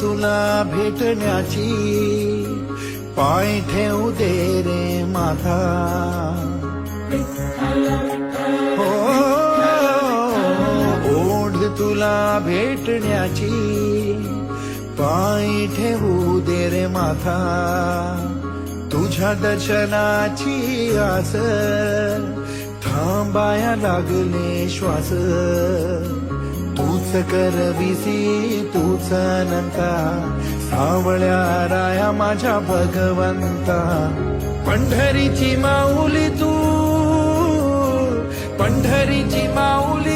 तुला भेटण्याची, पाय ठेवू दे रे माथा. हो, ओढ तुला भेटण्याची, पाय ठेवू दे रे माथा. तुझ्या दर्शनाची आस, थांबाया लागले श्वास. तूच करविसी तूच अनंता, सावळ्या राया माझ्या भगवंता. पंढरीची माऊली तू, पंढरीची माऊली